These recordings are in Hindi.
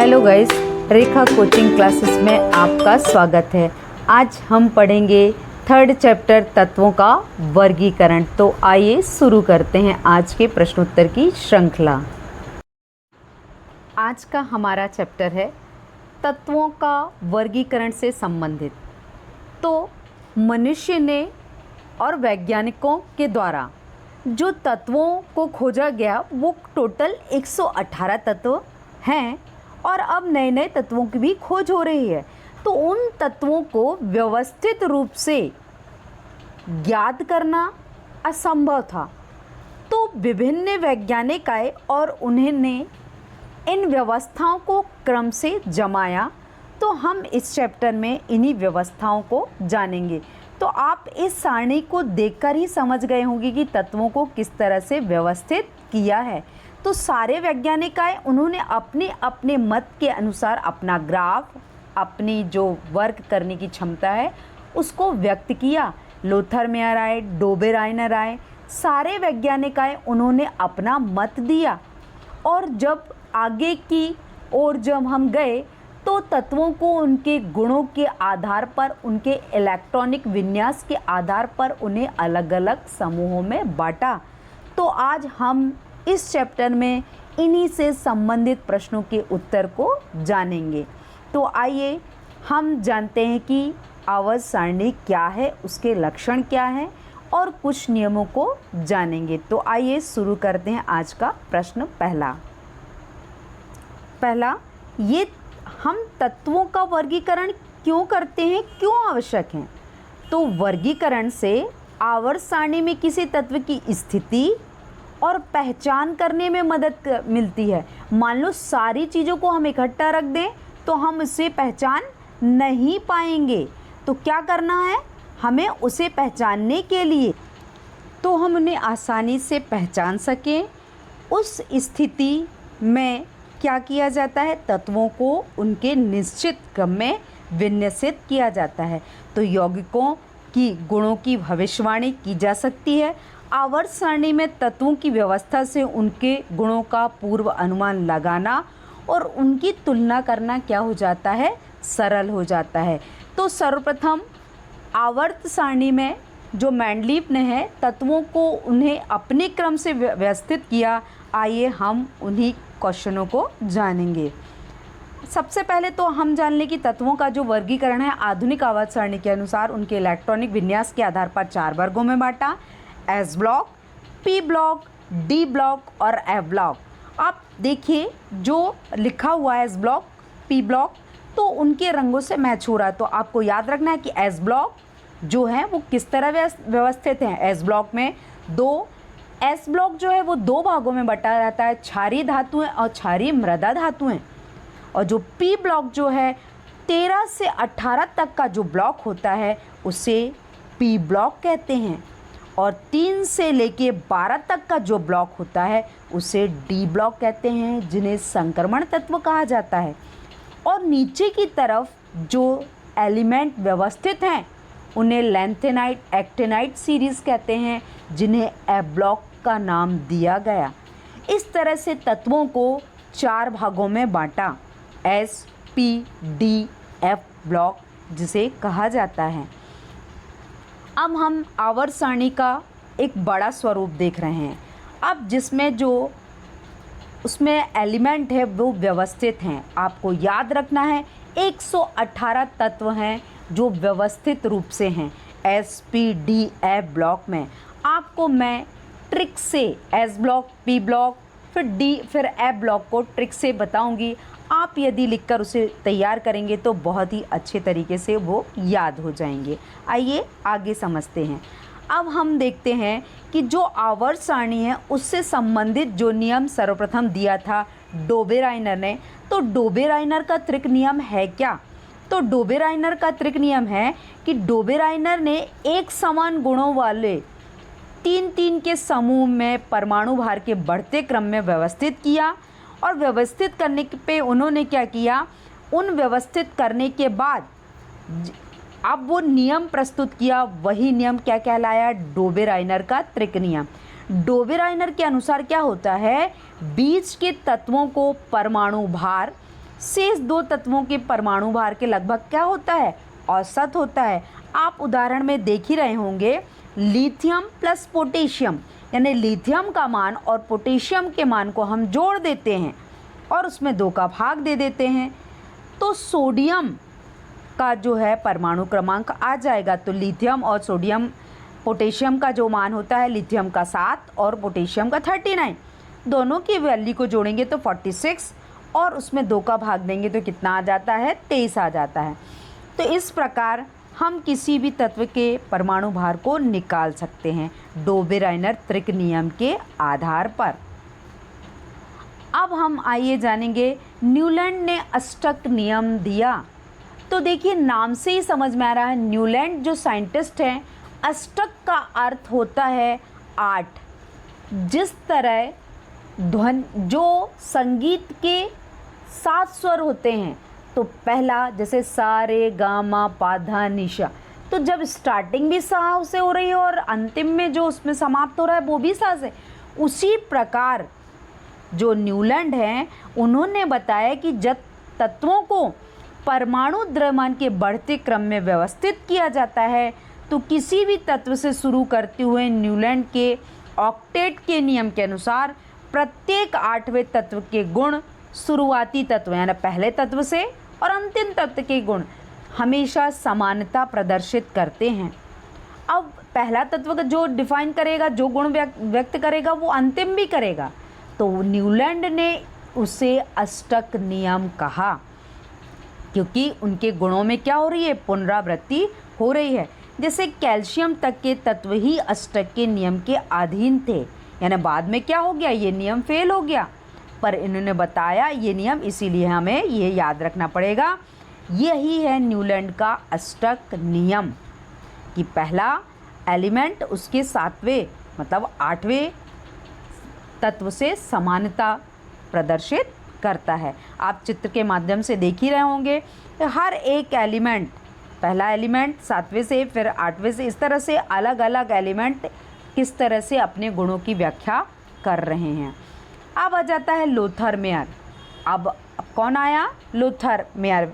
हेलो गाइस, रेखा कोचिंग क्लासेस में आपका स्वागत है। आज हम पढ़ेंगे थर्ड चैप्टर तत्वों का वर्गीकरण। तो आइए शुरू करते हैं आज के प्रश्नोत्तर की श्रृंखला। आज का हमारा चैप्टर है तत्वों का वर्गीकरण से संबंधित। तो मनुष्य ने और वैज्ञानिकों के द्वारा जो तत्वों को खोजा गया वो टोटल 118 तत्व हैं और अब नए नए तत्वों की भी खोज हो रही है। तो उन तत्वों को व्यवस्थित रूप से ज्ञात करना असंभव था। तो विभिन्न वैज्ञानिक आए और उन्होंने इन व्यवस्थाओं को क्रम से जमाया। तो हम इस चैप्टर में इन्हीं व्यवस्थाओं को जानेंगे। तो आप इस सारणी को देखकर ही समझ गए होंगे कि तत्वों को किस तरह से व्यवस्थित किया है। तो सारे वैज्ञानिक आए, उन्होंने अपने अपने मत के अनुसार अपना ग्राफ, अपनी जो वर्क करने की क्षमता है उसको व्यक्त किया। लोथरमेयर आए, डोबेराइनर आए, सारे वैज्ञानिक आए, उन्होंने अपना मत दिया। और जब आगे की ओर जब हम गए तो तत्वों को उनके गुणों के आधार पर, उनके इलेक्ट्रॉनिक विन्यास के आधार पर उन्हें अलग अलग समूहों में बांटा। तो आज हम इस चैप्टर में इन्हीं से संबंधित प्रश्नों के उत्तर को जानेंगे। तो आइए हम जानते हैं कि आवर्त सारणी क्या है, उसके लक्षण क्या हैं और कुछ नियमों को जानेंगे। तो आइए शुरू करते हैं आज का प्रश्न। पहला, ये हम तत्वों का वर्गीकरण क्यों करते हैं, क्यों आवश्यक है? तो वर्गीकरण से आवर्त सारणी में किसी तत्व की स्थिति और पहचान करने में मदद मिलती है। मान लो सारी चीज़ों को हम इकट्ठा रख दें तो हम उसे पहचान नहीं पाएंगे। तो क्या करना है हमें उसे पहचानने के लिए, तो हम उन्हें आसानी से पहचान सकें। उस स्थिति में क्या किया जाता है, तत्वों को उनके निश्चित क्रम में विन्यसित किया जाता है। तो यौगिकों की गुणों की भविष्यवाणी की जा सकती है। आवर्त सारणी में तत्वों की व्यवस्था से उनके गुणों का पूर्व अनुमान लगाना और उनकी तुलना करना क्या हो जाता है, सरल हो जाता है। तो सर्वप्रथम आवर्त सारणी में जो मेंडलीव ने है तत्वों को उन्हें अपने क्रम से व्यवस्थित किया। आइए हम उन्हीं क्वेश्चनों को जानेंगे। सबसे पहले तो हम जान लें कि तत्वों का जो वर्गीकरण है आधुनिक आवर्त सारणी के अनुसार उनके इलेक्ट्रॉनिक विन्यास के आधार पर 4 वर्गों में बांटा। S block, P block, D block और एफ ब्लॉक। आप देखिए जो लिखा हुआ है एस ब्लॉक, पी ब्लॉक, तो उनके रंगों से मैच हो रहा है। तो आपको याद रखना है कि एस ब्लॉक जो है वो किस तरह व्यवस्थित हैं। एस ब्लॉक में एस ब्लॉक जो है वो 2 भागों में बटा रहता है, क्षारीय धातुएं और क्षारीय मृदा धातुएं। और जो पी ब्लॉक जो है 13 से 18 तक का जो ब्लॉक होता है उसे पी ब्लॉक कहते हैं। और 3 से लेके 12 तक का जो ब्लॉक होता है उसे डी ब्लॉक कहते हैं, जिन्हें संक्रमण तत्व कहा जाता है। और नीचे की तरफ जो एलिमेंट व्यवस्थित हैं उन्हें लैंथेनाइट, एक्टिनाइट सीरीज़ कहते हैं, जिन्हें एफ ब्लॉक का नाम दिया गया। इस तरह से तत्वों को 4 भागों में बांटा, S, P, D, F block जिसे कहा जाता है। अब हम आवर्त सारणी का एक बड़ा स्वरूप देख रहे हैं। अब जिसमें जो उसमें एलिमेंट है वो व्यवस्थित हैं। आपको याद रखना है 118 तत्व हैं जो व्यवस्थित रूप से हैं S, P, D, F block में। आपको मैं ट्रिक से एस ब्लॉक, पी ब्लॉक, फिर डी, फिर एफ ब्लॉक को ट्रिक से बताऊंगी। आप यदि लिखकर उसे तैयार करेंगे तो बहुत ही अच्छे तरीके से वो याद हो जाएंगे। आइए आगे समझते हैं। अब हम देखते हैं कि जो आवर्त सारणी है उससे संबंधित जो नियम सर्वप्रथम दिया था डोबेराइनर ने। तो डोबेराइनर का त्रिक नियम है क्या? तो डोबेराइनर का त्रिक नियम है कि डोबेराइनर ने एक समान गुणों वाले 3-3 के समूह में परमाणु भार के बढ़ते क्रम में व्यवस्थित किया। और व्यवस्थित करने पे उन्होंने क्या किया, उन व्यवस्थित करने के बाद अब वो नियम प्रस्तुत किया। वही नियम क्या कहलाया, डोबेराइनर का त्रिक नियम। डोबेराइनर के अनुसार क्या होता है, बीच के तत्वों को परमाणु भार शेष 2 तत्वों के परमाणु भार के लगभग क्या होता है, औसत होता है। आप उदाहरण में देख ही रहे होंगे, लिथियम प्लस पोटेशियम, यानी लिथियम का मान और पोटेशियम के मान को हम जोड़ देते हैं और उसमें 2 का भाग दे देते हैं, तो सोडियम का जो है परमाणु क्रमांक आ जाएगा। तो लिथियम और सोडियम, पोटेशियम का जो मान होता है, लिथियम का 7 और पोटेशियम का 39, दोनों की वैल्यू को जोड़ेंगे तो 46 और उसमें 2 का भाग देंगे तो कितना आ जाता है, 23 आ जाता है। तो इस प्रकार हम किसी भी तत्व के परमाणु भार को निकाल सकते हैं डोबेराइनर त्रिक नियम के आधार पर। अब हम आइए जानेंगे न्यूलैंड ने अष्टक नियम दिया। तो देखिए नाम से ही समझ में आ रहा है, न्यूलैंड जो साइंटिस्ट हैं, अष्टक का अर्थ होता है 8। जिस तरह जो संगीत के 7 स्वर होते हैं, तो पहला जैसे सा रे गा मा पा धा नि सा, तो जब स्टार्टिंग भी सा से हो रही है और अंतिम में जो उसमें समाप्त हो रहा है वो भी सा से, उसी प्रकार जो न्यूलैंड हैं उन्होंने बताया कि जब तत्वों को परमाणु द्रव्यमान के बढ़ते क्रम में व्यवस्थित किया जाता है, तो किसी भी तत्व से शुरू करते हुए न्यूलैंड के ऑक्टेट के नियम के अनुसार प्रत्येक 8वें तत्व के गुण शुरुआती तत्व यानी पहले तत्व से और अंतिम तत्व के गुण हमेशा समानता प्रदर्शित करते हैं। अब पहला तत्व का जो डिफाइन करेगा, जो गुण व्यक्त करेगा, वो अंतिम भी करेगा। तो न्यूलैंड ने उसे अष्टक नियम कहा, क्योंकि उनके गुणों में क्या हो रही है, पुनरावृत्ति हो रही है। जैसे कैल्शियम तक के तत्व ही अष्टक के नियम के अधीन थे, यानी बाद में क्या हो गया, ये नियम फेल हो गया, पर इन्होंने बताया ये नियम, इसीलिए हमें ये याद रखना पड़ेगा। यही है न्यूलैंड का अष्टक नियम कि पहला एलिमेंट उसके 7वें मतलब 8वें तत्व से समानता प्रदर्शित करता है। आप चित्र के माध्यम से देख ही रहे होंगे, हर एक एलिमेंट, पहला एलिमेंट 7वें से, फिर 8वें से, इस तरह से अलग अलग एलिमेंट किस तरह से अपने गुणों की व्याख्या कर रहे हैं। अब आ जाता है लोथर मेयर। अब कौन आया, लोथर मेयर।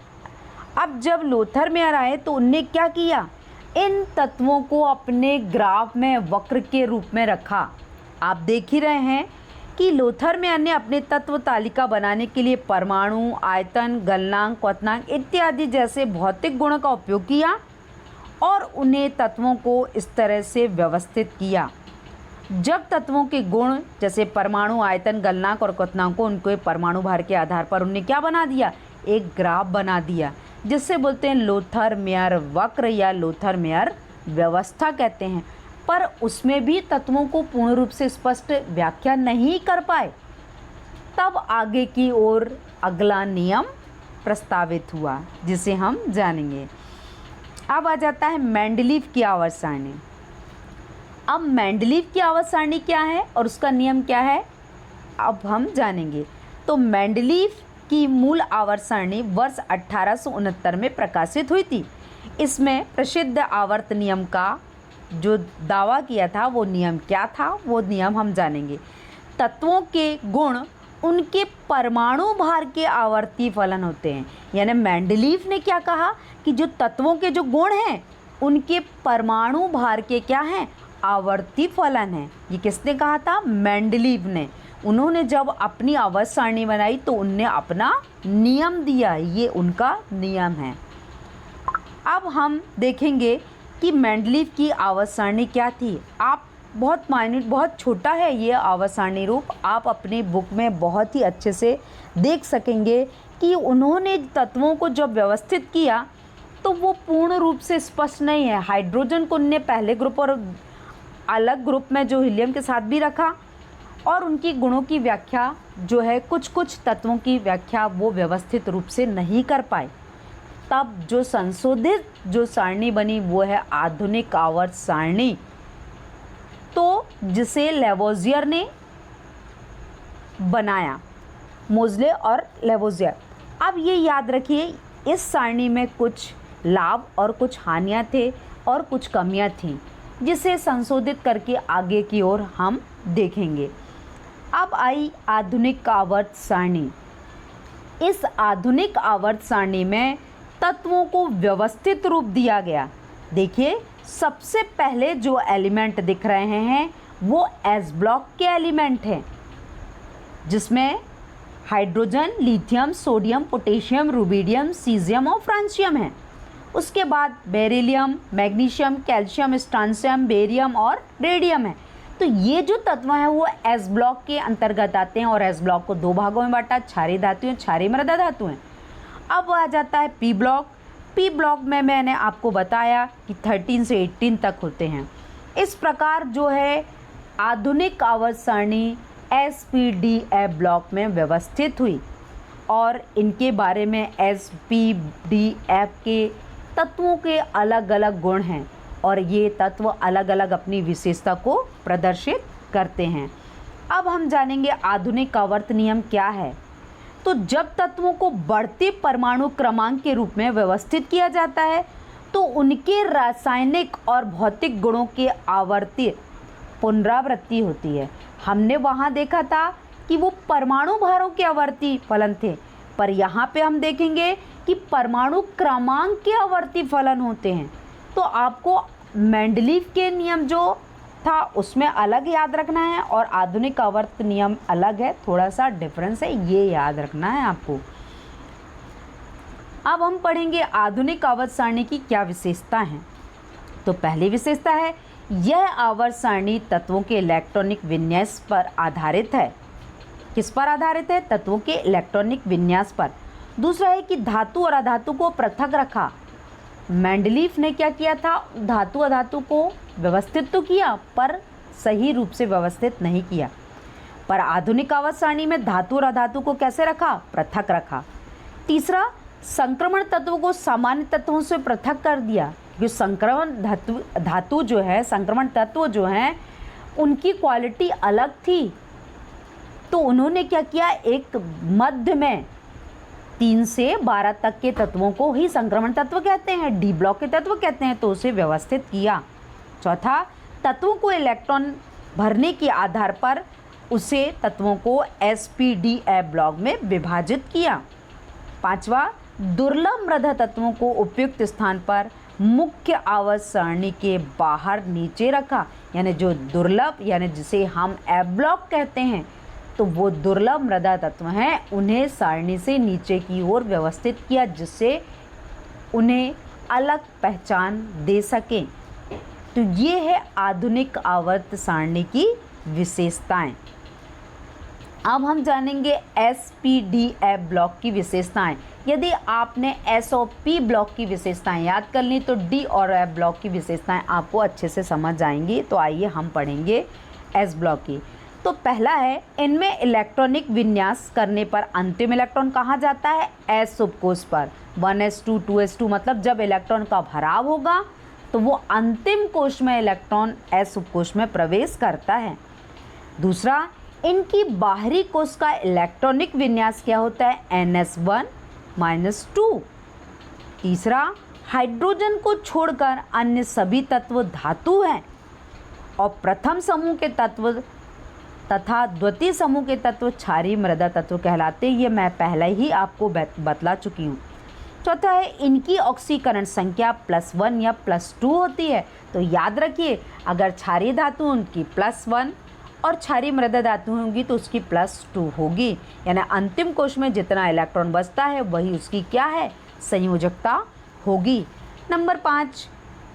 अब जब लोथर मेयर आए तो उनने क्या किया, इन तत्वों को अपने ग्राफ में वक्र के रूप में रखा। आप देख ही रहे हैं कि लोथर मेयर ने अपने तत्व तालिका बनाने के लिए परमाणु, आयतन, गलनांक, क्वथनांक इत्यादि जैसे भौतिक गुणों का उपयोग किया और उन्हें तत्वों को इस तरह से व्यवस्थित किया। जब तत्वों के गुण जैसे परमाणु, आयतन, गलनांक और क्वथनांक को उनके परमाणु भार के आधार पर उन्हें क्या बना दिया, एक ग्राफ बना दिया, जिससे बोलते हैं लोथर मेयर वक्र या लोथर मेयर व्यवस्था कहते हैं। पर उसमें भी तत्वों को पूर्ण रूप से स्पष्ट व्याख्या नहीं कर पाए। तब आगे की ओर अगला नियम प्रस्तावित हुआ, जिसे हम जानेंगे। अब आ जाता है मेंडलीव की आवर्त सारणी। अब मेंडलीव की आवर्त सारणी क्या है और उसका नियम क्या है, अब हम जानेंगे। तो मेंडलीव की मूल आवर्त सारणी वर्ष 1869 में प्रकाशित हुई थी। इसमें प्रसिद्ध आवर्त नियम का जो दावा किया था वो नियम क्या था, वो नियम हम जानेंगे। तत्वों के गुण उनके परमाणु भार के आवर्ती फलन होते हैं। यानी मेंडलीव ने क्या कहा कि जो तत्वों के जो गुण हैं उनके परमाणु भार के क्या हैं, आवर्ती फलन हैं। ये किसने कहा था, मेंडलीव ने। उन्होंने जब अपनी आवर्त सारणी बनाई तो उनने अपना नियम दिया, ये उनका नियम है। अब हम देखेंगे कि मेंडलीव की आवर्त सारणी क्या थी। आप बहुत माइन्यूट, बहुत छोटा है ये आवर्त सारणी रूप, आप अपनी बुक में बहुत ही अच्छे से देख सकेंगे कि उन्होंने तत्वों को जब व्यवस्थित किया तो वो पूर्ण रूप से स्पष्ट नहीं है। हाइड्रोजन को उनने पहले ग्रुप और अलग ग्रुप में जो हीलियम के साथ भी रखा और उनकी गुणों की व्याख्या जो है, कुछ कुछ तत्वों की व्याख्या वो व्यवस्थित रूप से नहीं कर पाए। तब जो संशोधित जो सारणी बनी वो है आधुनिक आवर्त सारणी, तो जिसे लेवोजियर ने बनाया, मोज़ले और लेवोजियर। अब ये याद रखिए, इस सारणी में कुछ लाभ और कुछ हानियाँ थे और कुछ कमियाँ थीं, जिसे संशोधित करके आगे की ओर हम देखेंगे। अब आई आधुनिक आवर्त सारणी। इस आधुनिक आवर्त सारणी में तत्वों को व्यवस्थित रूप दिया गया। देखिए, सबसे पहले जो एलिमेंट दिख रहे हैं वो एस ब्लॉक के एलिमेंट हैं, जिसमें hydrogen, lithium, sodium, potassium, rubidium, caesium और फ्रांसियम है। उसके बाद beryllium, magnesium, calcium, strontium, barium और रेडियम है। तो ये जो तत्व हैं वो एस ब्लॉक के अंतर्गत आते हैं और एस ब्लॉक को दो भागों में बांटा, क्षारीय धातु हैं, क्षारीय मृदा धातु हैं। अब आ जाता है पी ब्लॉक। पी ब्लॉक में मैंने आपको बताया कि 13 से 18 तक होते हैं। इस प्रकार जो है आधुनिक आवर्त सारणी SPDF ब्लॉक में व्यवस्थित हुई और इनके बारे में SPDF के तत्वों के अलग अलग गुण हैं और ये तत्व अलग अलग अपनी विशेषता को प्रदर्शित करते हैं। अब हम जानेंगे आधुनिक आवर्त नियम क्या है। तो जब तत्वों को बढ़ते परमाणु क्रमांक के रूप में व्यवस्थित किया जाता है तो उनके रासायनिक और भौतिक गुणों के आवर्ती पुनरावृत्ति होती है। हमने वहाँ देखा था कि वो परमाणु भारों के आवर्ती फलन थे, पर यहाँ पे हम देखेंगे कि परमाणु क्रमांक के आवर्ती फलन होते हैं। तो आपको मेंडलीव के नियम जो था उसमें अलग याद रखना है और आधुनिक आवर्त नियम अलग है, थोड़ा सा डिफरेंस है, ये याद रखना है आपको। अब हम पढ़ेंगे आधुनिक आवर्त सारणी की क्या विशेषता हैं। तो पहली विशेषता है यह आवर्त सारणी तत्वों के इलेक्ट्रॉनिक विन्यास पर आधारित है। किस पर आधारित है? तत्वों के इलेक्ट्रॉनिक विन्यास पर। दूसरा है कि धातु और अधातु को पृथक रखा। मेंडलीव ने क्या किया था? धातु अधातु को व्यवस्थित तो किया पर सही रूप से व्यवस्थित नहीं किया। पर आधुनिक आवर्त सारणी में धातु और अधातु को कैसे रखा? पृथक रखा। तीसरा, संक्रमण तत्वों को सामान्य तत्वों से पृथक कर दिया। जो संक्रमण धातु जो है, संक्रमण तत्व जो हैं, उनकी क्वालिटी अलग थी, तो उन्होंने क्या किया? एक मध्य में 3 से 12 तक के तत्वों को ही संक्रमण तत्व कहते हैं, डी ब्लॉक के तत्व कहते हैं, तो उसे व्यवस्थित किया। चौथा, तत्वों को इलेक्ट्रॉन भरने के आधार पर उसे तत्वों को SPDF ब्लॉक में विभाजित किया। पांचवा, दुर्लभ मृदा तत्वों को उपयुक्त स्थान पर मुख्य आवर्त सारणी के बाहर नीचे रखा। यानी जो दुर्लभ, यानी जिसे हम F ब्लॉक कहते हैं, तो वो दुर्लभ मृदा तत्व हैं, उन्हें सारणी से नीचे की ओर व्यवस्थित किया जिससे उन्हें अलग पहचान दे सकें। तो ये है आधुनिक आवर्त सारणी की विशेषताएं। अब हम जानेंगे SPDF ब्लॉक की विशेषताएं। यदि आपने S और P ब्लॉक की विशेषताएं याद कर ली तो D और F ब्लॉक की विशेषताएं आपको अच्छे से समझ जाएंगी। तो आइए हम पढ़ेंगे S ब्लॉक की। तो पहला है, इनमें इलेक्ट्रॉनिक विन्यास करने पर अंतिम इलेक्ट्रॉन कहाँ जाता है? S उपकोष पर। 1s2 2s2 मतलब जब इलेक्ट्रॉन का भराव होगा तो वो अंतिम कोश में इलेक्ट्रॉन S उपकोष में प्रवेश करता है। दूसरा, इनकी बाहरी कोश का इलेक्ट्रॉनिक विन्यास क्या होता है? NS1-2। तीसरा, हाइड्रोजन को छोड़कर अन्य सभी तत्व धातु हैं और प्रथम समूह के तत्व तथा द्वितीय समूह के तत्व क्षारीय मृदा तत्व कहलाते हैं। ये मैं पहले ही आपको बतला चुकी हूँ। चौथा है, इनकी ऑक्सीकरण संख्या +1 या +2 होती है। तो याद रखिए, अगर क्षारीय धातु उनकी +1 और क्षारीय मृदा धातु होंगी तो उसकी +2 होगी। यानी अंतिम कोश में जितना इलेक्ट्रॉन बचता है वही उसकी क्या है? संयोजकता होगी। नंबर 5,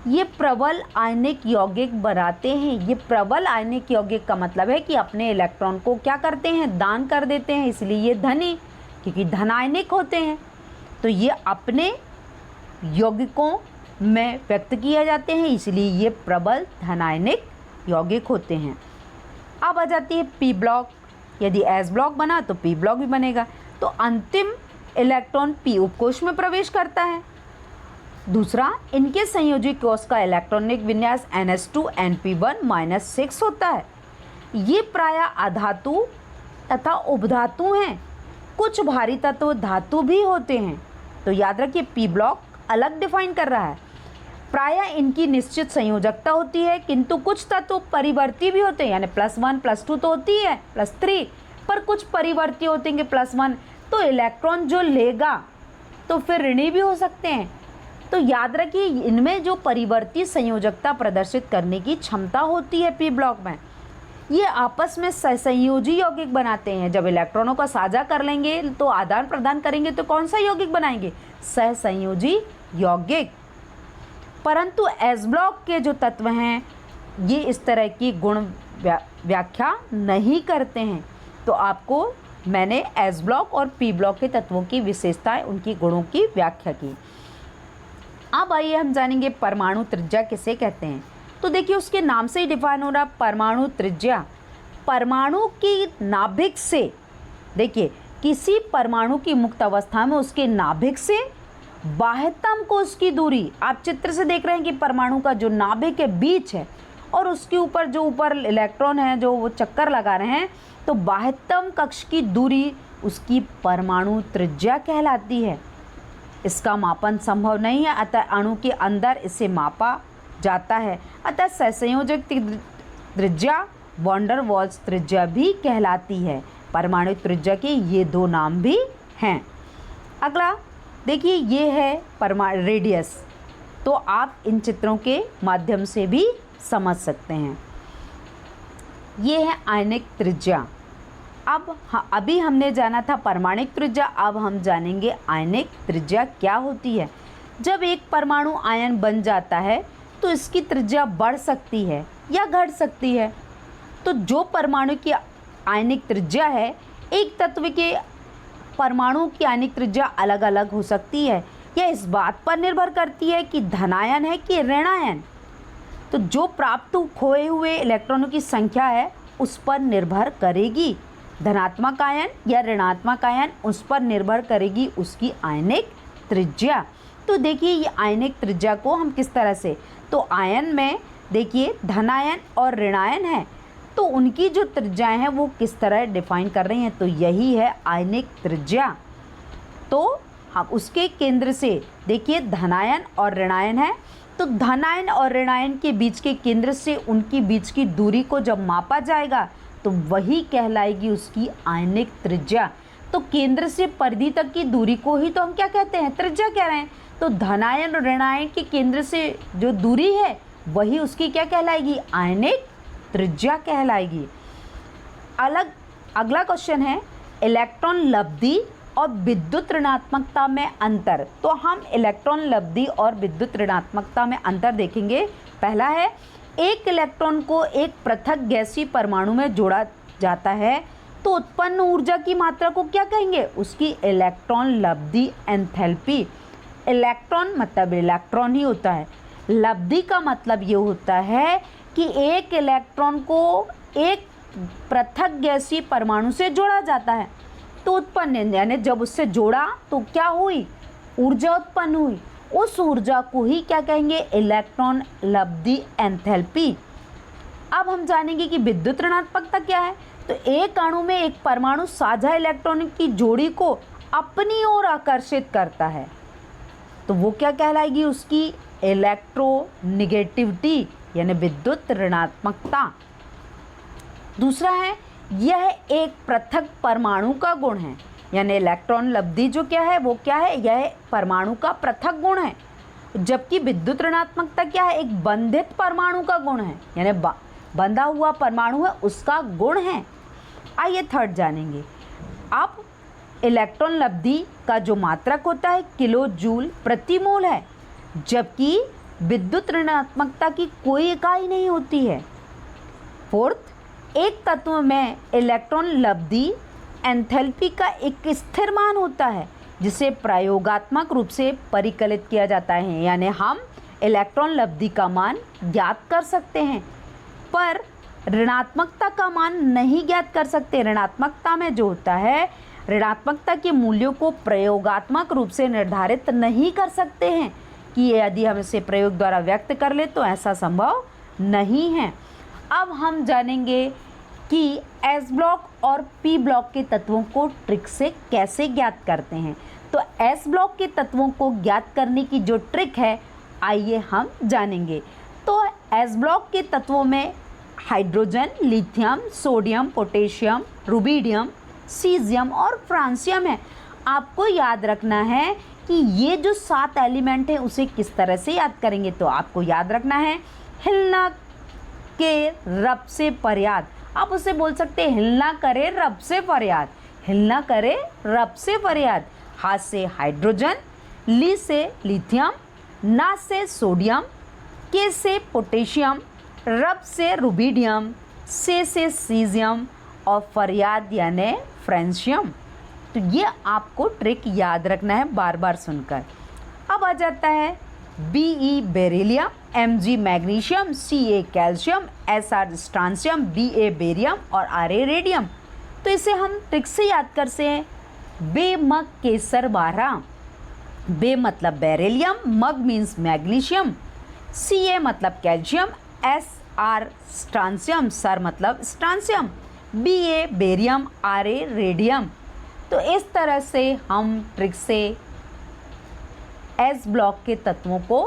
ये प्रबल आयनिक यौगिक बनाते हैं। ये प्रबल आयनिक यौगिक का मतलब है कि अपने इलेक्ट्रॉन को क्या करते हैं? दान कर देते हैं, इसलिए ये धनी, क्योंकि धन आयनिक होते हैं। तो ये अपने यौगिकों में व्यक्त किए जाते हैं, इसलिए ये प्रबल धनायनिक यौगिक होते हैं। अब आ जाती है पी ब्लॉक। यदि एस ब्लॉक बना तो पी ब्लॉक भी बनेगा। तो अंतिम इलेक्ट्रॉन पी उपकोष में प्रवेश करता है। दूसरा, इनके संयोजी कोश का इलेक्ट्रॉनिक विन्यास NS2-NP1-6 होता है। ये प्रायः अधातु तथा उपधातु हैं। कुछ भारी तत्व धातु भी होते हैं। तो याद रखिए, पी ब्लॉक अलग डिफाइन कर रहा है। प्रायः इनकी निश्चित संयोजकता होती है, किंतु कुछ तत्व परिवर्ती भी होते हैं। यानी +1 +2 तो होती है, +3, पर कुछ परिवर्ती होते हैं +1। तो इलेक्ट्रॉन जो लेगा तो फिर ऋणी भी हो सकते हैं। तो याद रखिए इनमें जो परिवर्ती संयोजकता प्रदर्शित करने की क्षमता होती है पी ब्लॉक में, ये आपस में सहसंयोजी यौगिक बनाते हैं। जब इलेक्ट्रॉनों का साझा कर लेंगे तो आदान प्रदान करेंगे तो कौन सा यौगिक बनाएंगे? सहसंयोजी यौगिक। परंतु एस ब्लॉक के जो तत्व हैं ये इस तरह की गुण व्याख्या नहीं करते हैं। तो आपको मैंने एस ब्लॉक और पी ब्लॉक के तत्वों की विशेषताएं, उनकी गुणों की व्याख्या की। अब आइए हम जानेंगे परमाणु त्रिज्या किसे कहते हैं। तो देखिए उसके नाम से ही डिफाइन हो रहा परमाणु त्रिज्या। परमाणु की नाभिक से, देखिए किसी परमाणु की मुक्त अवस्था में उसके नाभिक से बाह्यतम को उसकी दूरी, आप चित्र से देख रहे हैं कि परमाणु का जो नाभिक है बीच है और उसके ऊपर जो ऊपर इलेक्ट्रॉन है जो वो चक्कर लगा रहे हैं, तो बाह्यतम कक्ष की दूरी उसकी परमाणु त्रिज्या कहलाती है। इसका मापन संभव नहीं है, अतः अणु के अंदर इसे मापा जाता है। अतः सहसंयोजक त्रिज्या वॉन्डर वॉल्स त्रिज्या भी कहलाती है। परमाणु त्रिज्या के ये दो नाम भी हैं। अगला देखिए ये है परमाणु रेडियस, तो आप इन चित्रों के माध्यम से भी समझ सकते हैं। ये है आयनिक त्रिज्या। अभी हमने जाना था परमाणिक त्रिज्या, अब हम जानेंगे आयनिक त्रिज्या क्या होती है। जब एक परमाणु आयन बन जाता है तो इसकी त्रिज्या बढ़ सकती है या घट सकती है। तो जो परमाणु की आयनिक त्रिज्या है, एक तत्व के परमाणु की आयनिक त्रिज्या अलग अलग हो सकती है। यह इस बात पर निर्भर करती है कि धनायन है कि ऋणायन। तो जो प्राप्त खोए हुए इलेक्ट्रॉनों की संख्या है उस पर निर्भर करेगी। धनात्मक आयन या ऋणात्मक आयन, उस पर निर्भर करेगी उसकी आयनिक त्रिज्या। तो देखिए ये आयनिक त्रिज्या को हम किस तरह से, तो आयन में देखिए धनायन और ऋणायन है, तो उनकी जो त्रिज्याएं हैं वो किस तरह डिफाइन कर रही हैं, तो यही है आयनिक त्रिज्या। तो हम उसके केंद्र से देखिए धनायन और ऋणायन है, तो धनायन और ऋणायन के बीच के केंद्र से उनकी बीच की दूरी को जब मापा जाएगा तो वही कहलाएगी उसकी आयनिक त्रिज्या। तो केंद्र से परिधि तक की दूरी को ही तो हम क्या कहते हैं, त्रिज्या कह रहे हैं। तो धनायन और ऋणायन के केंद्र से जो दूरी है वही उसकी क्या कहलाएगी, आयनिक त्रिज्या कहलाएगी। अगला क्वेश्चन है इलेक्ट्रॉन लब्धि और विद्युत ऋणात्मकता में अंतर। तो हम इलेक्ट्रॉन लब्धि और विद्युत ऋणात्मकता में अंतर देखेंगे। पहला है एक इलेक्ट्रॉन को एक पृथक गैसीय परमाणु में जोड़ा जाता है तो उत्पन्न ऊर्जा की मात्रा को क्या कहेंगे, उसकी इलेक्ट्रॉन लब्धि एंथैल्पी। इलेक्ट्रॉन मतलब इलेक्ट्रॉन ही होता है, लब्धि का मतलब ये होता है कि एक इलेक्ट्रॉन को एक पृथक गैसीय परमाणु से जोड़ा जाता है तो उत्पन्न, यानी जब उससे जोड़ा तो क्या हुई, ऊर्जा उत्पन्न हुई। उस ऊर्जा को ही क्या कहेंगे, इलेक्ट्रॉन लब्धि एंथैल्पी। अब हम जानेंगे कि विद्युत ऋणात्मकता क्या है। तो एक अणु में एक परमाणु साझा इलेक्ट्रॉन की जोड़ी को अपनी ओर आकर्षित करता है तो वो क्या कहलाएगी, उसकी इलेक्ट्रोनिगेटिविटी यानी विद्युत ऋणात्मकता। दूसरा है यह एक पृथक परमाणु का गुण है, यानी इलेक्ट्रॉन लब्धि जो क्या है वो क्या है, यह परमाणु का पृथक गुण है। जबकि विद्युत ऋणात्मकता क्या है, एक बंधित परमाणु का गुण है, यानी बंधा हुआ परमाणु है उसका गुण है। आइए थर्ड जानेंगे। अब इलेक्ट्रॉन लब्धि का जो मात्रक होता है किलो जूल प्रति मोल है, जबकि विद्युत ऋणात्मकता की कोई इकाई नहीं होती है। फोर्थ, एक तत्व में इलेक्ट्रॉन लब्धि एंथैल्पी का एक स्थिर मान होता है जिसे प्रयोगात्मक रूप से परिकलित किया जाता है, यानी हम इलेक्ट्रॉन लब्धि का मान ज्ञात कर सकते हैं पर ऋणात्मकता का मान नहीं ज्ञात कर सकते। ऋणात्मकता में जो होता है, ऋणात्मकता के मूल्यों को प्रयोगात्मक रूप से निर्धारित नहीं कर सकते हैं कि यदि हम इसे प्रयोग द्वारा व्यक्त कर ले तो ऐसा संभव नहीं है। अब हम जानेंगे कि एस ब्लॉक और पी ब्लॉक के तत्वों को ट्रिक से कैसे ज्ञात करते हैं। तो एस ब्लॉक के तत्वों को ज्ञात करने की जो ट्रिक है आइए हम जानेंगे। तो एस ब्लॉक के तत्वों में hydrogen, lithium, sodium, potassium, rubidium, caesium और फ्रांसियम है। आपको याद रखना है कि ये जो 7 एलिमेंट है उसे किस तरह से याद करेंगे। तो आपको याद रखना है हिलना के रब से फरियाद। आप उसे बोल सकते हैं हिलना करे रब से फरियाद, हिलना करे रब से फरियाद। हा से हाइड्रोजन, ली से लिथियम, ना से सोडियम, के से पोटेशियम, रब से रुबिडियम, से सीजियम और फरियाद यानी फ्रेंशियम। तो ये आपको ट्रिक याद रखना है बार बार सुनकर। अब आ जाता है Be beryllium, Mg magnesium, Ca calcium, Sr strontium, Ba barium और Ra रेडियम। तो इसे हम ट्रिक से याद करते हैं। बे मग केसर 12। बे मतलब बेरिलियम, मग मीन्स मैग्नीशियम, Ca मतलब कैल्शियम, Sr स्ट्रांसियम, सर मतलब strontium, Ba barium, Ra radium. तो इस तरह से हम ट्रिक से एस ब्लॉक के तत्वों को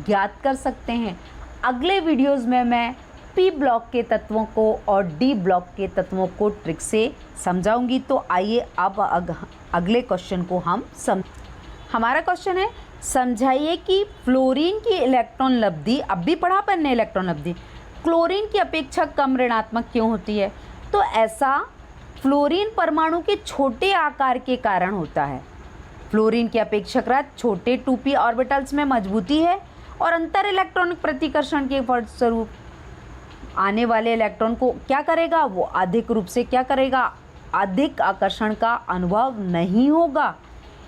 ज्ञात कर सकते हैं। अगले वीडियोस में मैं पी ब्लॉक के तत्वों को और डी ब्लॉक के तत्वों को ट्रिक से समझाऊंगी। तो आइए अब अगले क्वेश्चन को हम हमारा क्वेश्चन है, समझाइए कि फ्लोरीन की इलेक्ट्रॉन लब्धि, अब भी पढ़ा अपन ने इलेक्ट्रॉन लब्धि, क्लोरीन की अपेक्षा कम ऋणात्मक क्यों होती है। तो ऐसा फ्लोरीन परमाणु के छोटे आकार के कारण होता है। फ्लोरीन की अपेक्षाकृत छोटे 2p ऑर्बिटल्स में मजबूती है और अंतर इलेक्ट्रॉनिक प्रतिकर्षण के फलस्वरूप आने वाले इलेक्ट्रॉन को क्या करेगा, वो अधिक रूप से क्या करेगा, अधिक आकर्षण का अनुभव नहीं होगा।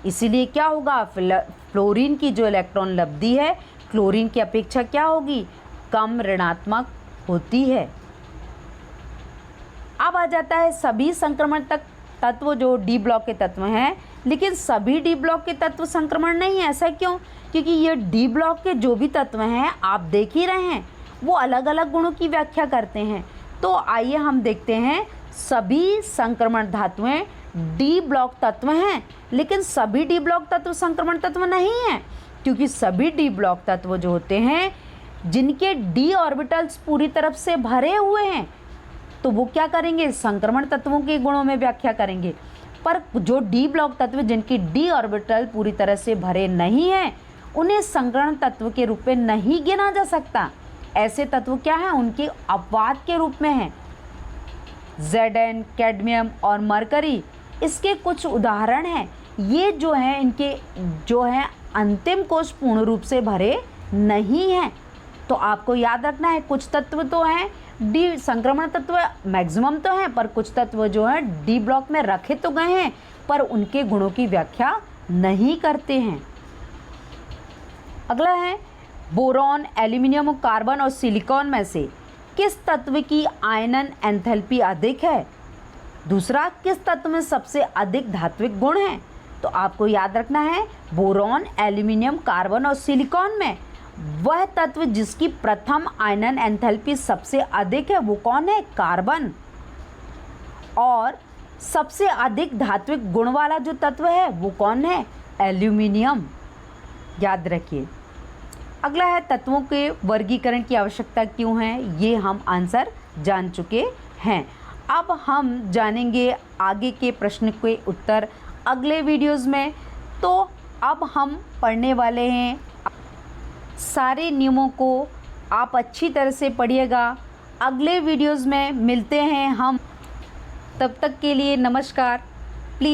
इसीलिए क्या होगा, फ्लोरीन की जो इलेक्ट्रॉन लब्धि है क्लोरीन की अपेक्षा क्या होगी, कम ऋणात्मक होती है। अब आ जाता है सभी संक्रमण तत्व जो डी ब्लॉक के तत्व हैं, लेकिन सभी डी ब्लॉक के तत्व संक्रमण नहीं है। ऐसा क्यों? क्योंकि ये डी ब्लॉक के जो भी तत्व हैं आप देख ही रहे हैं वो अलग अलग गुणों की व्याख्या करते हैं। तो आइए हम देखते हैं, सभी संक्रमण धातुएं डी ब्लॉक तत्व हैं, लेकिन सभी डी ब्लॉक तत्व संक्रमण तत्व नहीं हैं। क्योंकि सभी डी ब्लॉक तत्व जो होते हैं जिनके डी ऑर्बिटल्स पूरी तरफ से भरे हुए हैं तो वो क्या करेंगे, संक्रमण तत्वों के गुणों में व्याख्या करेंगे। पर जो डी ब्लॉक तत्व जिनकी डी ऑर्बिटल पूरी तरह से भरे नहीं हैं उन्हें संक्रमण तत्व के रूप में नहीं गिना जा सकता। ऐसे तत्व क्या हैं, उनके अपवाद के रूप में हैं। Zn, कैडमियम और मरकरी इसके कुछ उदाहरण हैं। ये जो हैं इनके जो हैं अंतिम कोश पूर्ण रूप से भरे नहीं हैं। तो आपको याद रखना है कुछ तत्व तो हैं डी संक्रमण तत्व मैक्सिमम तो हैं, पर कुछ तत्व जो हैं डी ब्लॉक में रखे तो गए हैं पर उनके गुणों की व्याख्या नहीं करते हैं। अगला है बोरॉन, एल्यूमिनियम, कार्बन और सिलिकॉन में से किस तत्व की आयनन एंथैल्पी अधिक है। दूसरा, किस तत्व में सबसे अधिक धात्विक गुण हैं। तो आपको याद रखना है बोरॉन, एल्यूमिनियम, कार्बन और सिलिकॉन में वह तत्व जिसकी प्रथम आयनन एंथैल्पी सबसे अधिक है वो कौन है, कार्बन। और सबसे अधिक धात्विक गुण वाला जो तत्व है वो कौन है, एल्यूमिनियम। याद रखिए। अगला है तत्वों के वर्गीकरण की आवश्यकता क्यों है, ये हम आंसर जान चुके हैं। अब हम जानेंगे आगे के प्रश्न के उत्तर अगले वीडियोस में। तो अब हम पढ़ने वाले हैं, सारे नियमों को आप अच्छी तरह से पढ़िएगा। अगले वीडियोस में मिलते हैं हम, तब तक के लिए नमस्कार।